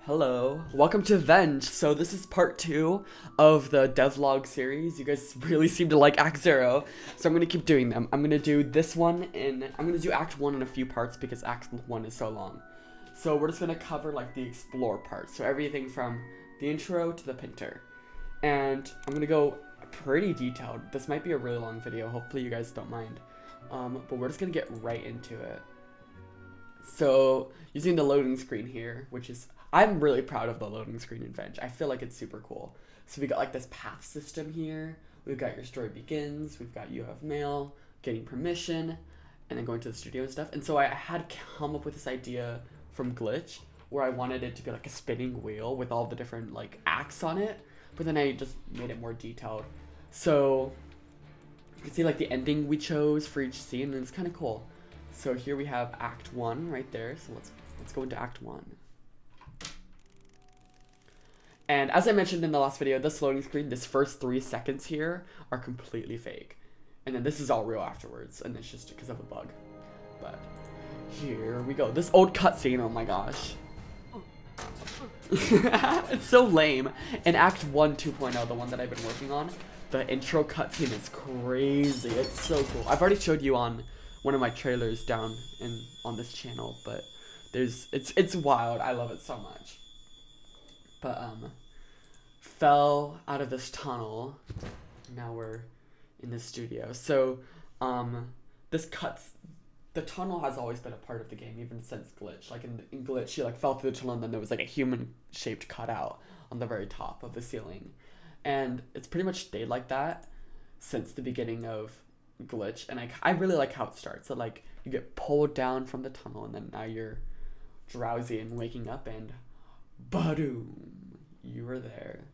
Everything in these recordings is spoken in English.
Hello, welcome to Venge. So this is part 2 of the devlog series. You guys really seem to like Act 0, so I'm going to keep doing them. I'm going to do this one I'm going to do Act 1 in a few parts because Act 1 is so long. So we're just going to cover like the explore part, so everything from the intro to the Pinter. And I'm going to go pretty detailed. This might be a really long video, hopefully you guys don't mind. But we're just going to get right into it. So using the loading screen here, which is... I'm really proud of the loading screen in Venge. I feel like it's super cool. So we got like this path system here. We've got your story begins. We've got you have mail, getting permission, and then going to the studio and stuff. And so I had come up with this idea from Glitch where I wanted it to be like a spinning wheel with all the different like acts on it. But then I just made it more detailed. So you can see like the ending we chose for each scene, and it's kind of cool. So here we have Act 1 right there. So let's go into Act 1. And as I mentioned in the last video, this loading screen, this first 3 seconds here are completely fake. And then this is all real afterwards, and it's just because of a bug. But here we go. This old cutscene, oh my gosh. It's so lame. In Act 1 2.0, the one that I've been working on, the intro cutscene is crazy. It's so cool. I've already showed you on one of my trailers down on this channel, but it's wild. I love it so much. But fell out of this tunnel. Now we're in the studio. So the tunnel has always been a part of the game, even since Glitch. Like in Glitch, you like fell through the tunnel and then there was like a human shaped cutout on the very top of the ceiling. And it's pretty much stayed like that since the beginning of Glitch. And I really like how it starts. So like you get pulled down from the tunnel and then now you're drowsy and waking up and ba-doom, you were there.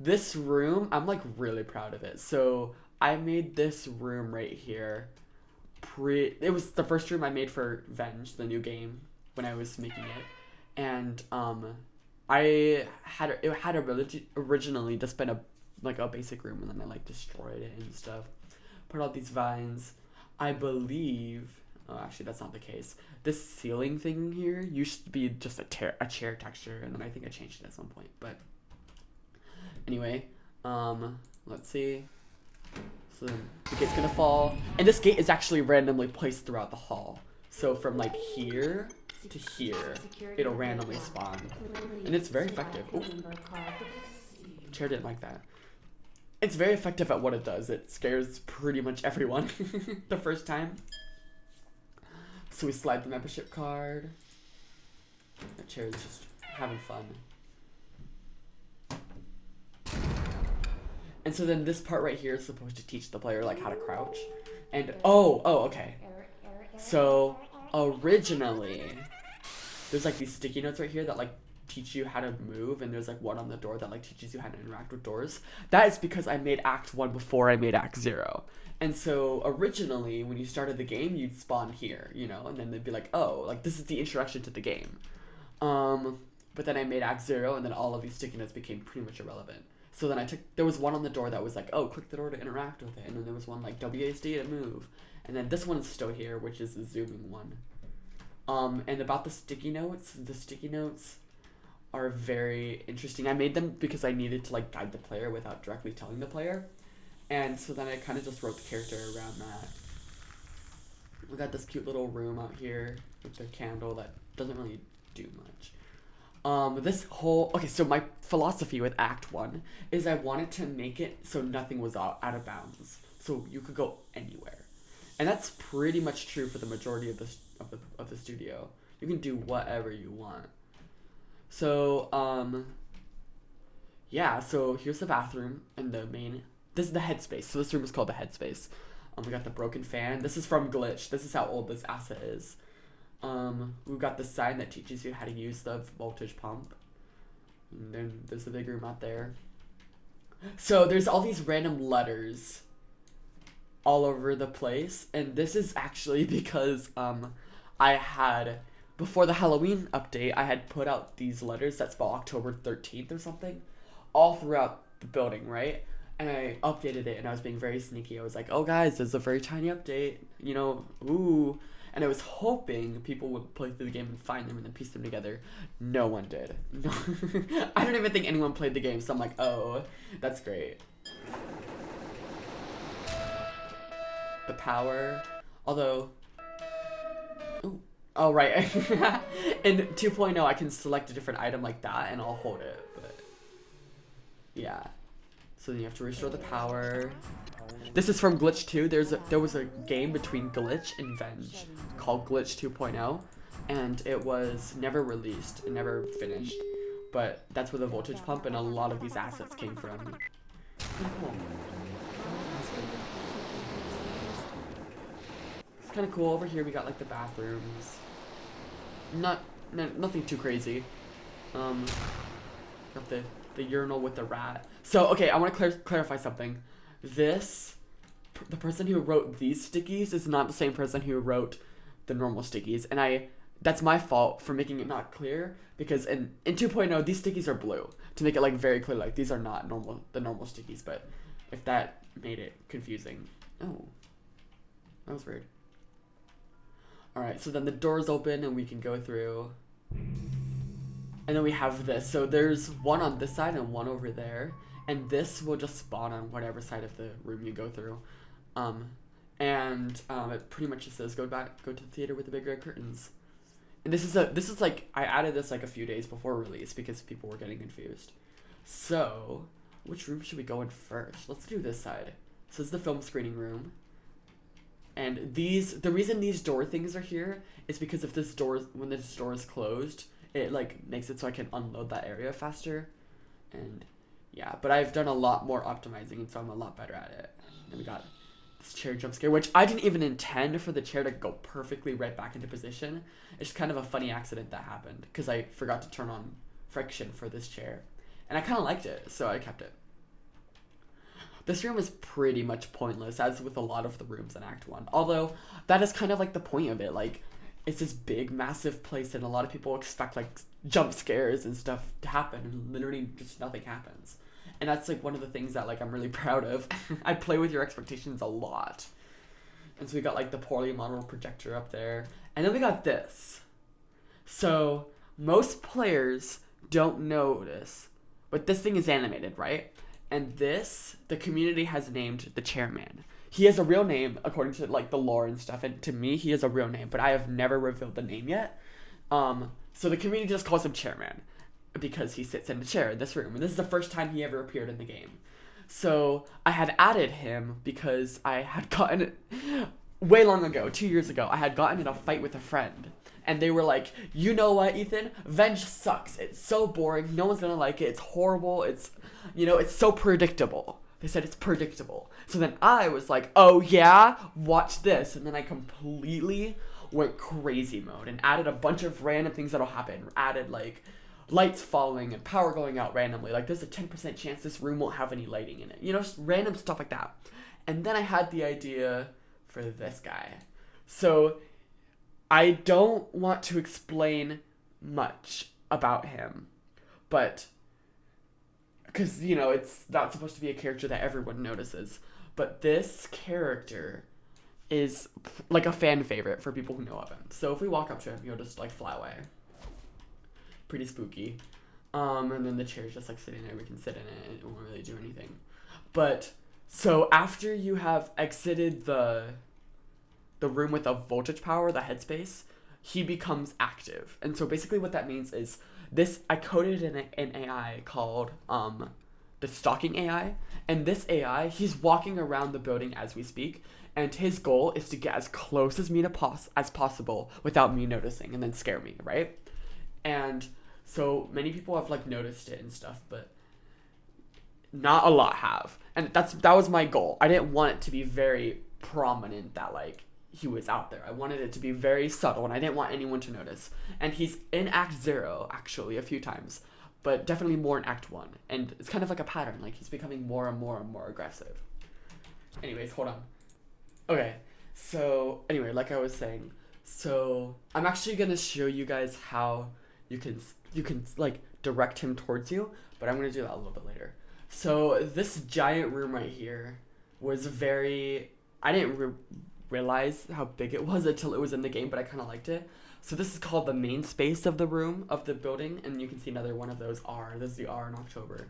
This room, I'm like really proud of it. So I made this room right here. It was the first room I made for Venge, the new game, when I was making it. And it had originally just been a basic room, and then I like destroyed it and stuff. Put all these vines. I believe... Oh, actually, that's not the case. This ceiling thing here used to be just a chair texture, and then I think I changed it at some point. But anyway, let's see. So the gate's gonna fall, and this gate is actually randomly placed throughout the hall. So from like here to here, it'll randomly spawn, and it's very effective. Ooh. Chair didn't like that. It's very effective at what it does. It scares pretty much everyone the first time. So we slide the membership card. The chair is just having fun. And so then this part right here is supposed to teach the player like how to crouch. And oh, okay. So originally, there's like these sticky notes right here that like teach you how to move, and there's like one on the door that like teaches you how to interact with doors. That is because I made Act 1 before I made Act 0. And so originally, when you started the game, you'd spawn here, you know, and then they'd be like, oh, like this is the introduction to the game. But then I made Act 0, and then all of these sticky notes became pretty much irrelevant. So then there was one on the door that was like, oh, click the door to interact with it. And then there was one like WASD to move. And then this one is still here, which is the zooming one. And about the sticky notes are very interesting. I made them because I needed to like guide the player without directly telling the player. And so then I kind of just wrote the character around that. We got this cute little room out here with the candle that doesn't really do much. Okay, so my philosophy with Act 1 is I wanted to make it so nothing was out of bounds. So you could go anywhere. And that's pretty much true for the majority of the studio. You can do whatever you want. So, yeah, so here's the bathroom and the main... This is the Headspace. So this room is called the Headspace. We got the broken fan. This is from Glitch. This is how old this asset is. We've got the sign that teaches you how to use the voltage pump. And then there's the big room out there. So there's all these random letters all over the place. And this is actually because I had... Before the Halloween update, I had put out these letters that spell October 13th or something all throughout the building, right? And I updated it, and I was being very sneaky. I was like, oh guys, there's a very tiny update, you know, ooh. And I was hoping people would play through the game and find them and then piece them together. No one did. No. I don't even think anyone played the game, so I'm like, oh, that's great. The power, although, ooh. Oh, right. In 2.0, I can select a different item like that and I'll hold it, but yeah. So then you have to restore the power. This is from Glitch 2. There was a game between Glitch and Venge called Glitch 2.0, and it was never released. It never finished, but that's where the voltage pump and a lot of these assets came from. Cool. It's kind of cool. Over here we got like the bathrooms. Nothing too crazy. Got the urinal with the rat. So okay, I want to clarify something. The person who wrote these stickies is not the same person who wrote the normal stickies, and that's my fault for making it not clear, because in 2.0 these stickies are blue to make it like very clear, like these are not the normal stickies, but if that made it confusing. Oh, that was weird. Alright, so then the doors open and we can go through. And then we have this. So there's one on this side and one over there. And this will just spawn on whatever side of the room you go through. It pretty much just says go to the theater with the big red curtains. And this is like, I added this like a few days before release because people were getting confused. So, which room should we go in first? Let's do this side. So it's the film screening room. And the reason these door things are here is because when this door is closed, it like makes it so I can unload that area faster. And yeah, but I've done a lot more optimizing, and so I'm a lot better at it. And we got this chair jump scare, which I didn't even intend for the chair to go perfectly right back into position. It's just kind of a funny accident that happened because I forgot to turn on friction for this chair. And I kind of liked it, so I kept it. This room is pretty much pointless, as with a lot of the rooms in Act 1. Although, that is kind of like the point of it. Like, it's this big, massive place, and a lot of people expect, like, jump scares and stuff to happen, and literally just nothing happens. And that's, like, one of the things that, like, I'm really proud of. I play with your expectations a lot. And so we got, like, the poorly modeled projector up there. And then we got this. So, most players don't notice, but this thing is animated, right? And this, the community has named the chairman. He has a real name according to like the lore and stuff, and to me he has a real name, but I have never revealed the name yet. So the community just calls him chairman because he sits in the chair in this room, and this is the first time he ever appeared in the game. So I had added him because I had gotten way long ago, 2 years ago, I had gotten in a fight with a friend. And they were like, you know what, Ethan? Venge sucks. It's so boring. No one's gonna like it. It's horrible. It's so predictable. They said it's predictable. So then I was like, oh yeah? Watch this. And then I completely went crazy mode and added a bunch of random things that'll happen. Added like lights falling and power going out randomly. Like there's a 10% chance this room won't have any lighting in it. You know, just random stuff like that. And then I had the idea for this guy. So I don't want to explain much about him, but because, you know, it's not supposed to be a character that everyone notices, but this character is like a fan favorite for people who know of him. So if we walk up to him, he'll just like fly away. Pretty spooky. And then the chair's just like sitting there. We can sit in it and it won't really do anything. But so after you have exited the room with a voltage power, the headspace, he becomes active. And so basically what that means is this, I coded in an AI called the stalking AI. And this AI, he's walking around the building as we speak. And his goal is to get as close as me as possible without me noticing and then scare me, right? And so many people have like noticed it and stuff, but not a lot have. And that was my goal. I didn't want it to be very prominent that like he was out there. I wanted it to be very subtle, and I didn't want anyone to notice. And he's in Act 0, actually, a few times, but definitely more in Act 1. And it's kind of like a pattern. Like, he's becoming more and more and more aggressive. Anyways, hold on. Okay, so, anyway, like I was saying, so I'm actually going to show you guys how you can, like, direct him towards you, but I'm going to do that a little bit later. So, this giant room right here was very... I didn't realize how big it was until it was in the game, but I kind of liked it. So this is called the main space of the room, of the building, and you can see another one of those R. This is the R in October.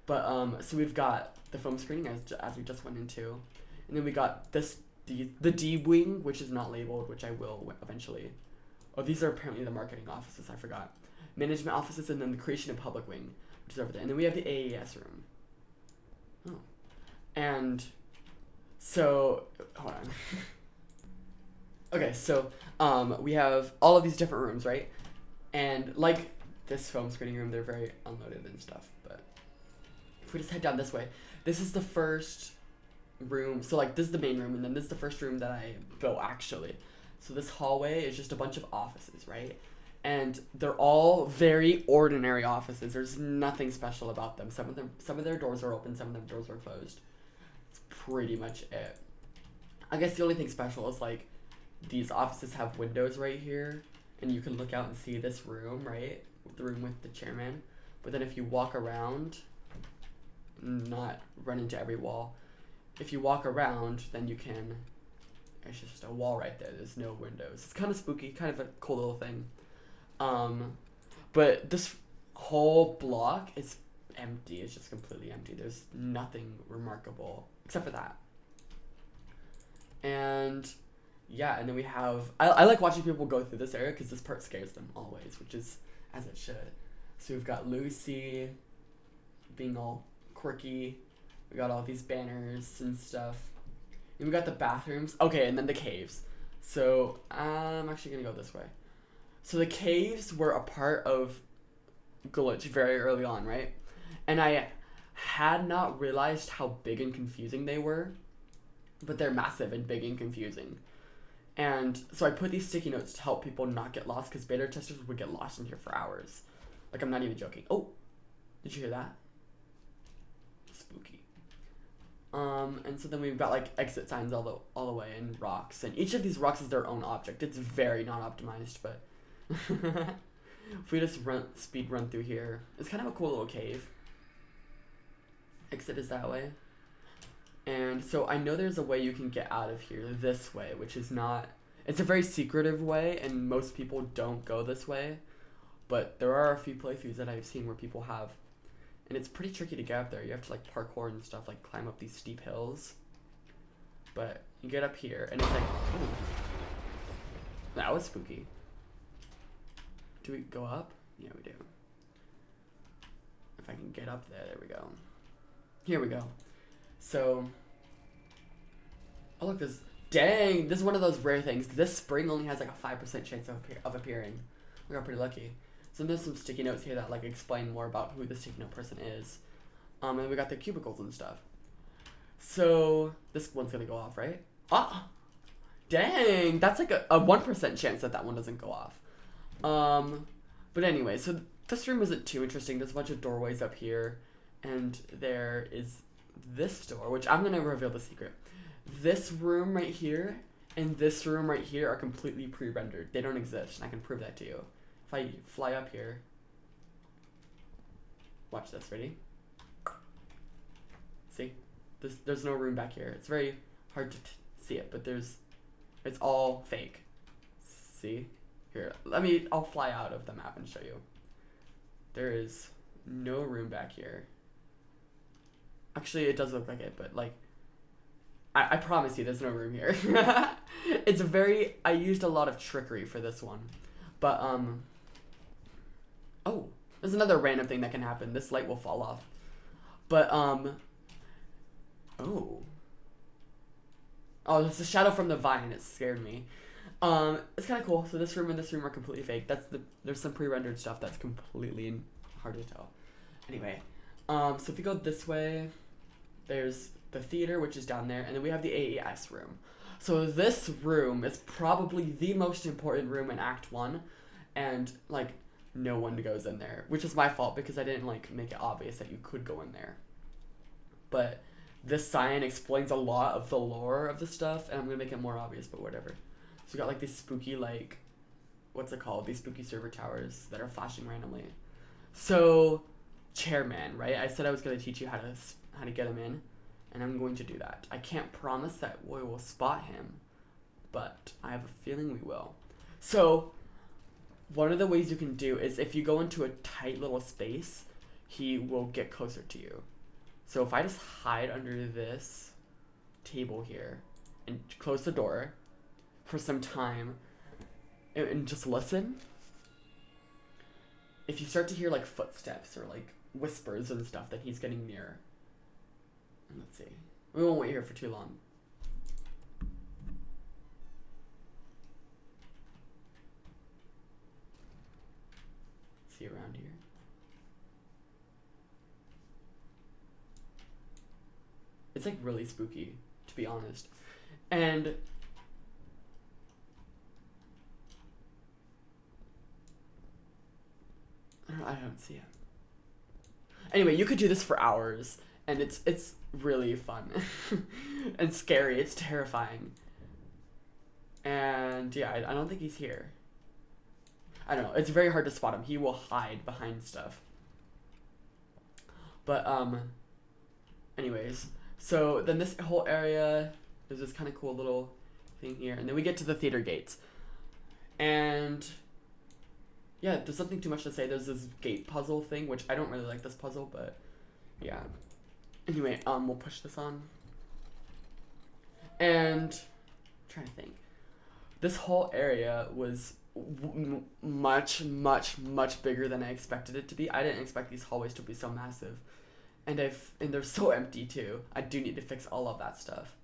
But, so we've got the foam screening as we just went into. And then we got the D wing, which is not labeled, which I will eventually. Oh, these are apparently the marketing offices, I forgot. Management offices, and then the creation and public wing, which is over there. And then we have the AES room. Oh. And so, hold on. Okay, so we have all of these different rooms, right? And like this foam screening room, they're very unloaded and stuff. But if we just head down this way, this is the first room. So like this is the main room, and then this is the first room that I built actually. So this hallway is just a bunch of offices, right? And they're all very ordinary offices. There's nothing special about them. Some of their doors are open, some of their doors are closed. It's pretty much it. I guess the only thing special is like these offices have windows right here, and you can look out and see this room, right? The room with the chairman. But then if you walk around, not run into every wall, if you walk around, then you can, it's just a wall right there. There's no windows. It's kind of spooky, kind of a cool little thing. But this whole block is empty. It's just completely empty. There's nothing remarkable except for that. And yeah, and then we have, I like watching people go through this area because this part scares them always, which is as it should. So we've got Lucy being all quirky. We got all these banners and stuff. And we got the bathrooms. Okay, and then the caves. So I'm actually going to go this way. So the caves were a part of Glitch very early on, right? And I had not realized how big and confusing they were. But they're massive and big and confusing. And so I put these sticky notes to help people not get lost, because beta testers would get lost in here for hours. Like, I'm not even joking. Oh, did you hear that? Spooky. And so then we've got like exit signs all the way, and rocks. And each of these rocks is their own object. It's very not optimized, but if we just speed run through here, it's kind of a cool little cave. Exit is that way. And so I know there's a way you can get out of here this way, which is not, it's a very secretive way, and most people don't go this way. But there are a few playthroughs that I've seen where people have. And it's pretty tricky to get up there. You have to like parkour and stuff, like climb up these steep hills. But you get up here, and it's like, ooh, that was spooky. Do we go up? Yeah, we do. If I can get up there, there we go. Here we go. So, oh look, dang, this is one of those rare things. This spring only has like a 5% chance of appearing. We got pretty lucky. So there's some sticky notes here that like explain more about who the sticky note person is. And we got the cubicles and stuff. So this one's gonna go off, right? Ah, dang, that's like a 1% chance that one doesn't go off. But anyway, so this room isn't too interesting. There's a bunch of doorways up here, and there is this door, which I'm gonna reveal the secret. This room right here and this room right here are completely pre-rendered. They don't exist, and I can prove that to you. If I fly up here, watch this, ready? See? There's no room back here. It's very hard to see it, but it's all fake. See? Here, I'll fly out of the map and show you. There is no room back here. Actually, it does look like it, but like, I promise you there's no room here. I used a lot of trickery for this one. But, oh, there's another random thing that can happen. This light will fall off. But, oh, it's the shadow from the vine. It scared me. It's kind of cool. So this room and this room are completely fake. There's some pre-rendered stuff that's completely hard to tell. Anyway, so if you go this way, there's the theater, which is down there, and then we have the AES room. So this room is probably the most important room in Act 1, and like no one goes in there, which is my fault because I didn't like make it obvious that you could go in there. But this sign explains a lot of the lore of the stuff, and I'm gonna make it more obvious, but whatever. So we got like these spooky, like, what's it called? These spooky server towers that are flashing randomly. So, chairman, right? I said I was gonna teach you how to get him in, and I'm going to do that. I can't promise that we will spot him, but I have a feeling we will. So one of the ways you can do is if you go into a tight little space, he will get closer to you. So if I just hide under this table here and close the door for some time and just listen, if you start to hear like footsteps or like whispers and stuff, then he's getting near. And let's see. We won't wait here for too long. See around here. It's like really spooky, to be honest. And I don't see him. Anyway, you could do this for hours, and it's really fun and scary. It's terrifying. And yeah, I don't think he's here. I don't know. It's very hard to spot him. He will hide behind stuff. But anyways, so then this whole area, there's this kind of cool little thing here, and then we get to the theater gates, and yeah, there's nothing too much to say. There's this gate puzzle thing, which I don't really like this puzzle, but yeah. Anyway, we'll push this on. And I'm trying to think. This whole area was much bigger than I expected it to be. I didn't expect these hallways to be so massive. And they're so empty too. I do need to fix all of that stuff.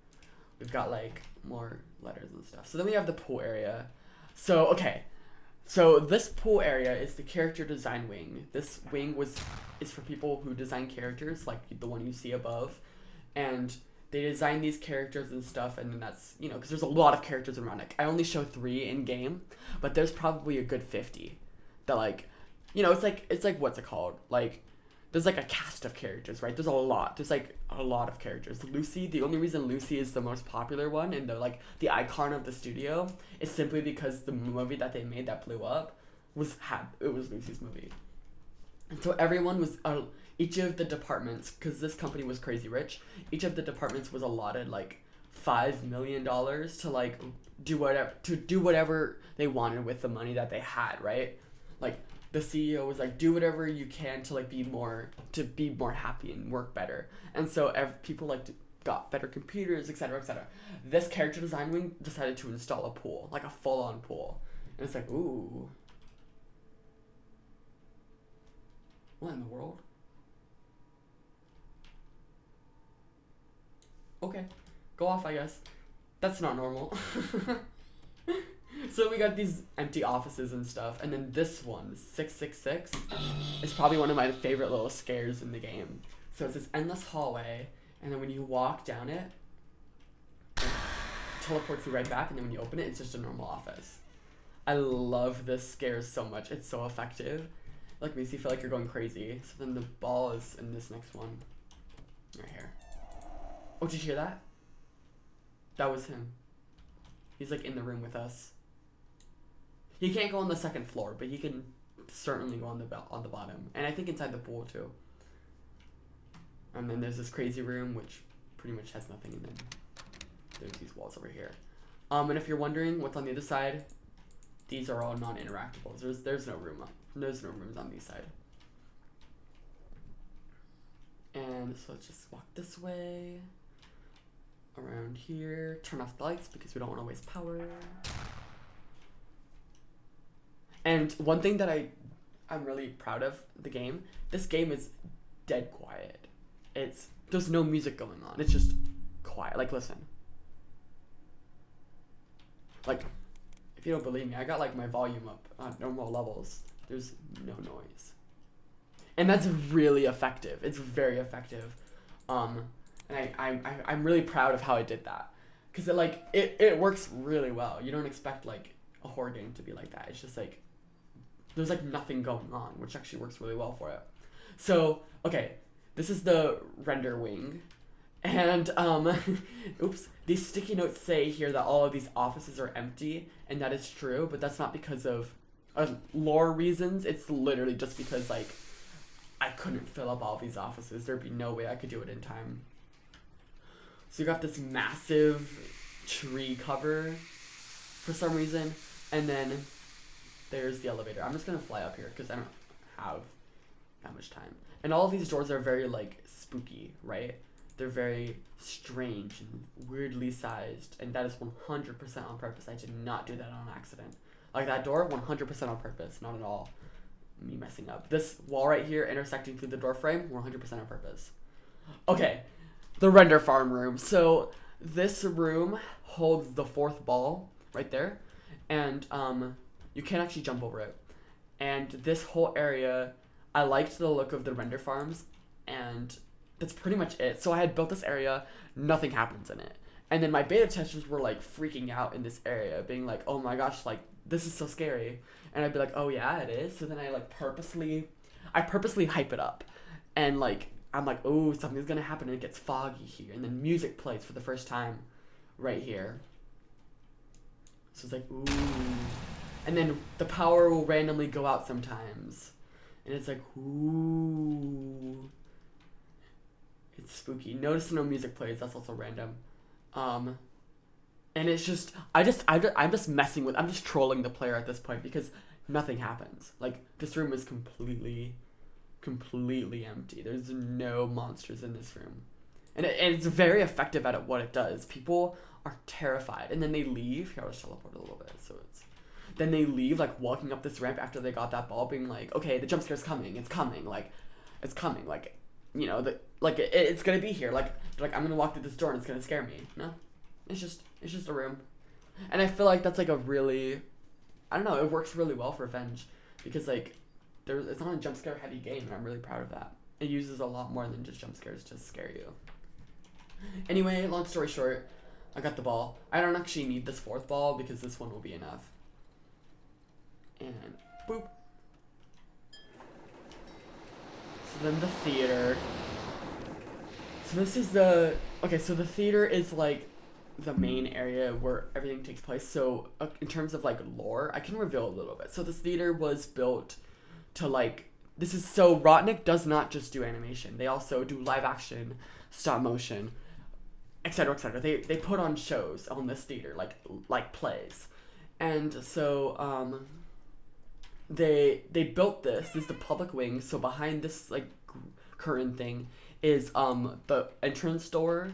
We've got like more letters and stuff. So then we have the pool area. So okay. So this pool area is the character design wing. This wing is for people who design characters, like the one you see above, and they design these characters and stuff, and then that's, you know, because there's a lot of characters around. Like, I only show 3 in game, but there's probably a good 50 that, like, you know, it's like what's it called? Like, there's like a cast of characters, right? There's a lot. There's like a lot of characters. Lucy, the only reason Lucy is the most popular one and the icon of the studio is simply because the movie that they made that blew up was Lucy's movie. And so everyone was each of the departments, because this company was crazy rich, each of the departments was allotted like $5 million to like do whatever they wanted with the money that they had, right? Like, the CEO was like, do whatever you can to like be more happy and work better. And so people like got better computers, etc., etc. This character design wing decided to install a pool, like a full-on pool. And it's like, ooh, what in the world? Okay, go off, I guess. That's not normal. So we got these empty offices and stuff, and then this one, 666, is probably one of my favorite little scares in the game. So it's this endless hallway, and then when you walk down it teleports you right back, and then when you open it, it's just a normal office. I love this scare so much. It's so effective. Like, makes you feel like you're going crazy. So then the ball is in this next one. Right here. Oh, did you hear that? That was him. He's like in the room with us. He can't go on the second floor, but he can certainly go on the bottom. And I think inside the pool too. And then there's this crazy room, which pretty much has nothing, and then there's these walls over here. And if you're wondering what's on the other side, these are all non-interactables. There's no room. There's no rooms on these side. And so let's just walk this way. Around here. Turn off the lights because we don't want to waste power. And one thing that I'm really proud of the game, this game is dead quiet. There's no music going on. It's just quiet. Like, listen. Like, if you don't believe me, I got like my volume up on normal levels. There's no noise. And that's really effective. It's very effective. And I'm really proud of how I did that. Because it works really well. You don't expect like a horror game to be like that. It's just like, there's like nothing going on, which actually works really well for it. So, okay, this is the render wing. And, oops, these sticky notes say here that all of these offices are empty, and that is true, but that's not because of lore reasons. It's literally just because, like, I couldn't fill up all these offices. There'd be no way I could do it in time. So you got this massive tree cover for some reason. And then there's the elevator. I'm just gonna fly up here because I don't have that much time. And all of these doors are very like spooky, right? They're very strange and weirdly sized, and that is 100% on purpose. I did not do that on accident. Like that door, 100% on purpose, not at all me messing up. This wall right here intersecting through the door frame, 100% on purpose. Okay, the Renderfarm room. So this room holds the fourth ball right there, and you can't actually jump over it. And this whole area, I liked the look of the render farms, and that's pretty much it. So I had built this area, nothing happens in it. And then my beta testers were like freaking out in this area, being like, oh my gosh, like this is so scary. And I'd be like, oh yeah, it is. So then I like purposely hype it up. And like, I'm like, oh, something's gonna happen, and it gets foggy here. And then music plays for the first time right here. So it's like, ooh. And then the power will randomly go out sometimes. And it's like, ooh. It's spooky. Notice no music plays. That's also random. And it's just, I'm just messing with, I'm just trolling the player at this point because nothing happens. Like, this room is completely empty. There's no monsters in this room. And it's very effective at what it does. People are terrified. And then they leave. Here, I'll just teleport a little bit. Then they leave, like, walking up this ramp after they got that ball, being like, okay, the jump scare's coming. It's coming. Like, it's coming. Like, you know, it's gonna be here. Like, I'm gonna walk through this door and it's gonna scare me. No, it's just a room. And I feel like that's like a really, I don't know, it works really well for Venge because like it's not a jump scare heavy game, and I'm really proud of that. It uses a lot more than just jump scares to scare you. Anyway, long story short, I got the ball. I don't actually need this fourth ball because this one will be enough. And boop. So then the theater. So this is the, okay, so the theater is like the main area where everything takes place. So in terms of like lore, I can reveal a little bit. So this theater was built to like, Rotnik does not just do animation. They also do live action, stop motion, etc., etc. They put on shows on this theater, like plays. And so they built this is the public wing. So behind this like curtain thing is the entrance door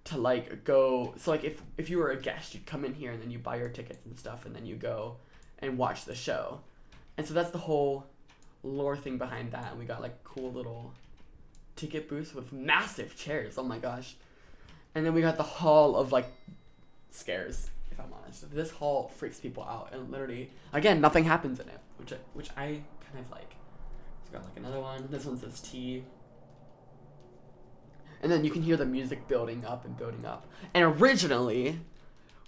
to like go, so like if you were a guest, you'd come in here and then you buy your tickets and stuff, and then you go and watch the show. And so that's the whole lore thing behind that. And we got like cool little ticket booths with massive chairs, oh my gosh. And then we got the hall of like scares, if I'm honest. This hall freaks people out, and literally, again, nothing happens in it, which I kind of like. It's got like another one. This one says T. And then you can hear the music building up and building up. And originally,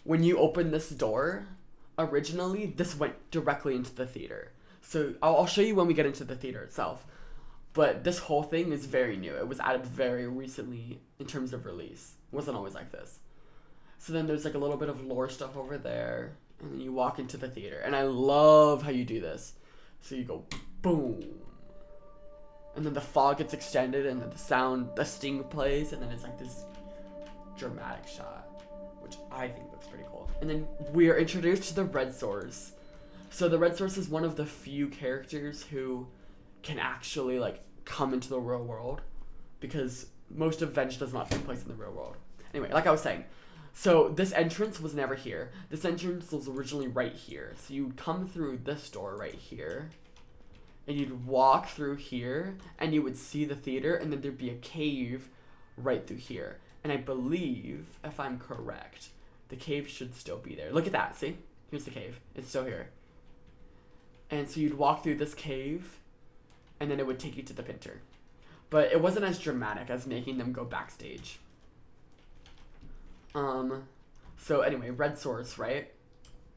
when you open this door, this went directly into the theater. So I'll show you when we get into the theater itself. But this whole thing is very new. It was added very recently in terms of release. It wasn't always like this. So then there's like a little bit of lore stuff over there. And then you walk into the theater. And I love how you do this. So you go boom. And then the fog gets extended, and then the sting plays, and then it's like this dramatic shot, which I think looks pretty cool. And then we are introduced to the Red Source. So the Red Source is one of the few characters who can actually like come into the real world, because most of Venge does not take place in the real world. Anyway, like I was saying, so this entrance was never here. This entrance was originally right here. So you come through this door right here, and you'd walk through here, and you would see the theater, and then there'd be a cave right through here. And I believe, if I'm correct, the cave should still be there. Look at that, see? Here's the cave. It's still here. And so you'd walk through this cave, and then it would take you to the Pinter. But it wasn't as dramatic as making them go backstage. So anyway, Red Source, right?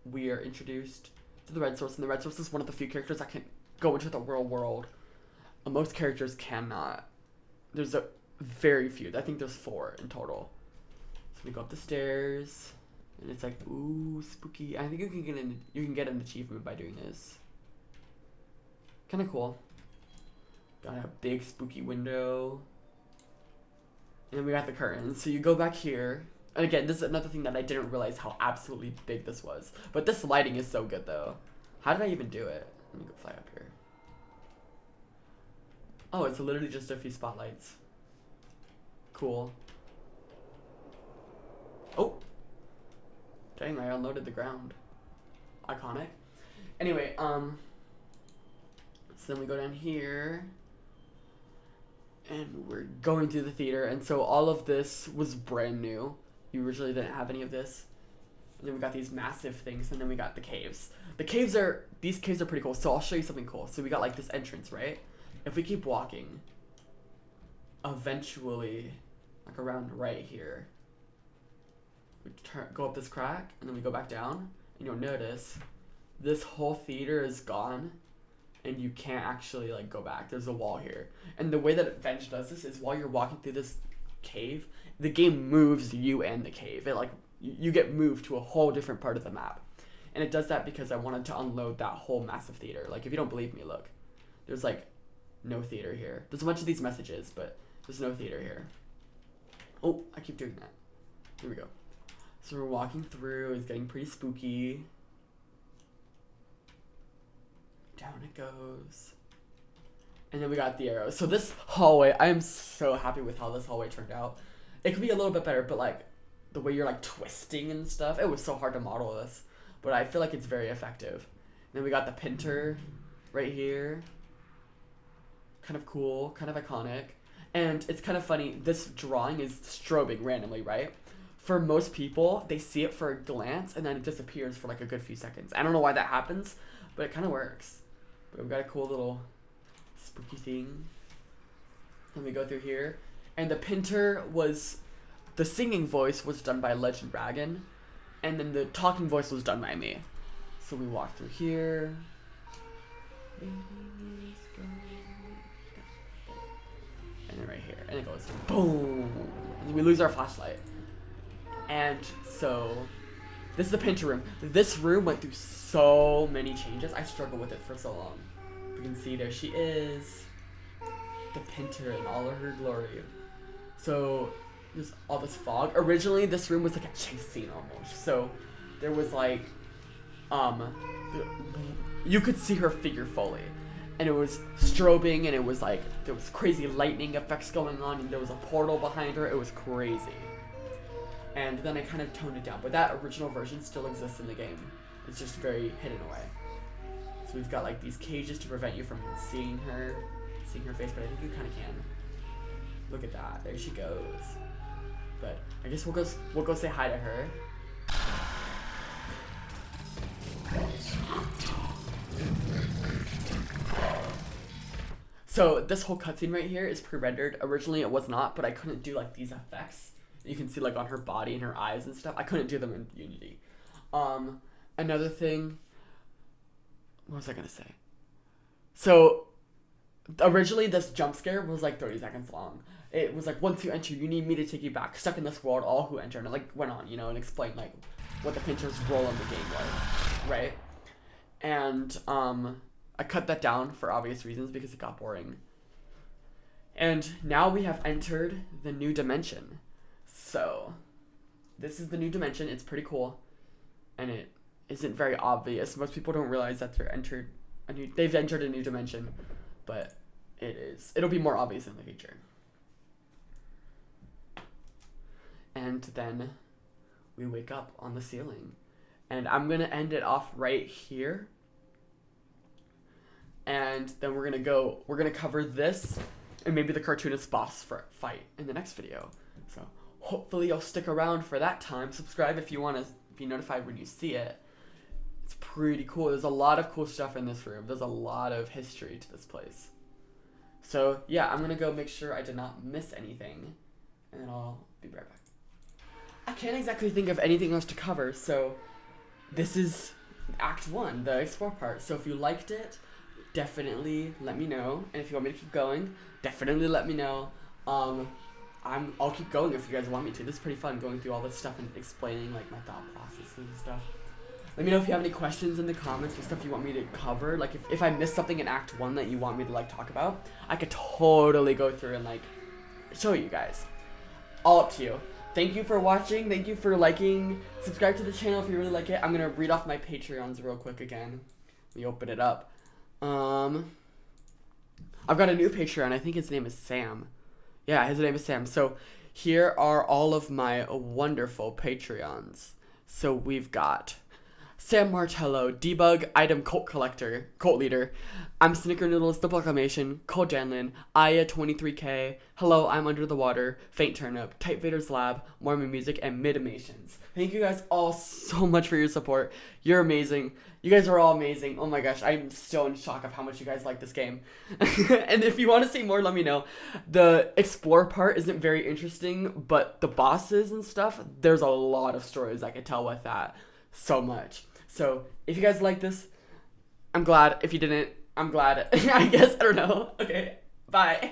We are introduced to the Red Source, and the Red Source is one of the few characters that can go into the real world. Most characters cannot. There's a very few. I think there's 4 in total. So we go up the stairs, and it's like, ooh, spooky. I think you can get an achievement by doing this. Kind of cool. Got a big spooky window. And then we got the curtains. So you go back here, And again, this is another thing that I didn't realize how absolutely big this was. But this lighting is so good though. How did I even do it? Let me go fly up here. Oh, it's literally just a few spotlights. Cool. Oh! Dang, I unloaded the ground. Iconic. Anyway, so then we go down here. And we're going through the theater. And so all of this was brand new. You originally didn't have any of this. And then we got these massive things, and then we got the caves. These caves are pretty cool, so I'll show you something cool. So we got like this entrance, right? If we keep walking, eventually, like around right here, we go up this crack, and then we go back down, and you'll notice this whole theater is gone, and you can't actually like go back. There's a wall here. And the way that Venge does this is while you're walking through this cave, the game moves you and the cave. It like you get moved to a whole different part of the map. And it does that because I wanted to unload that whole massive theater. Like if you don't believe me, look. There's like no theater here. There's a bunch of these messages, but there's no theater here. Oh, I keep doing that. Here we go. So we're walking through, it's getting pretty spooky. Down it goes. And then we got the arrows. So this hallway, I am so happy with how this hallway turned out. It could be a little bit better, but like the way you're like twisting and stuff, it was so hard to model this. But I feel like it's very effective. And then we got the Pinter right here. Kind of cool, kind of iconic. And it's kind of funny, this drawing is strobing randomly, right? For most people, they see it for a glance and then it disappears for like a good few seconds. I don't know why that happens, but it kind of works. But we've got a cool little spooky thing. And we go through here. And the Pinter was, the singing voice was done by Legend Dragon. And then the talking voice was done by me. So we walk through here. And then right here. And it goes boom. And we lose our flashlight. And so, this is the Pinter room. This room went through so many changes. I struggled with it for so long. You can see there she is. The Pinter in all of her glory. So, there's all this fog. Originally, this room was like a chase scene almost. So, there was like, you could see her figure fully. And it was strobing, and it was like, there was crazy lightning effects going on, and there was a portal behind her. It was crazy. And then I kind of toned it down. But that original version still exists in the game. It's just very hidden away. So we've got like these cages to prevent you from seeing her face, but I think you kind of can. Look at that. There she goes. But I guess we'll go say hi to her. So this whole cutscene right here is pre-rendered. Originally it was not, but I couldn't do like these effects. You can see like on her body and her eyes and stuff. I couldn't do them in Unity. Another thing, what was I gonna say? So originally this jump scare was like 30 seconds long. It was like, once you enter, you need me to take you back. Stuck in this world, all who enter. And it like went on, you know, and explained like what the Pinter's role in the game was, right? And I cut that down for obvious reasons because it got boring. And now we have entered the new dimension. So this is the new dimension. It's pretty cool, and it isn't very obvious. Most people don't realize that they've entered a new dimension, but it is. It'll be more obvious in the future. And then we wake up on the ceiling, and I'm gonna end it off right here. And then we're gonna cover this and maybe the cartoonist boss fight in the next video. So hopefully you'll stick around for that time. Subscribe if you want to be notified when you see it. It's pretty cool. There's a lot of cool stuff in this room. There's a lot of history to this place. So yeah, I'm gonna go make sure I did not miss anything, and then I'll be right back. I can't exactly think of anything else to cover, so this is Act 1, the explore part. So if you liked it, definitely let me know, and if you want me to keep going, definitely let me know. I'll keep going if you guys want me to. This is pretty fun, going through all this stuff and explaining like my thought process and stuff. Let me know if you have any questions in the comments or stuff you want me to cover. Like if I missed something in Act 1 that you want me to like talk about, I could totally go through and like show you guys. All up to you. thank you for watching. Thank you for liking. Subscribe to the channel if you really like it. I'm gonna read off my Patreons real quick again. Let me open it up. I've got a new Patreon. I think his name is Sam. Yeah, his name is Sam. So here are all of my wonderful Patreons. So we've got Sam Martello, Debug, Item Cult Collector, Cult Leader, I'm Snickernoodles, The Proclamation, Cole Janlin, Aya 23K, Hello, I'm Under the Water, Faint Turnip, Type Vader's Lab, Mormon Music, and Midimations. Thank you guys all so much for your support. You're amazing. You guys are all amazing. Oh my gosh, I'm still in shock of how much you guys like this game. And if you want to see more, let me know. The explore part isn't very interesting, but the bosses and stuff, there's a lot of stories I could tell with that. So much. So if you guys like this, I'm glad. If you didn't, I'm glad. I guess, I don't know. Okay, bye.